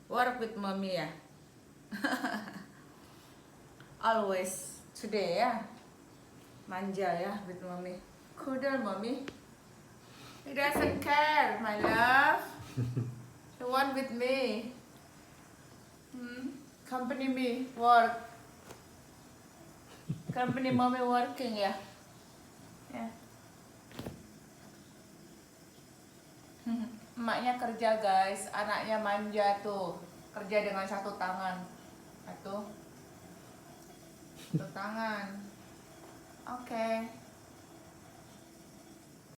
Work with mommy ya. Always today ya. Manja ya with mommy. Kudel mommy. He doesn't care, my love. The one with me. Company me work. Company mommy working ya. Ya. Emaknya kerja guys, anaknya manja tuh, kerja dengan satu tangan, satu tangan. Oke.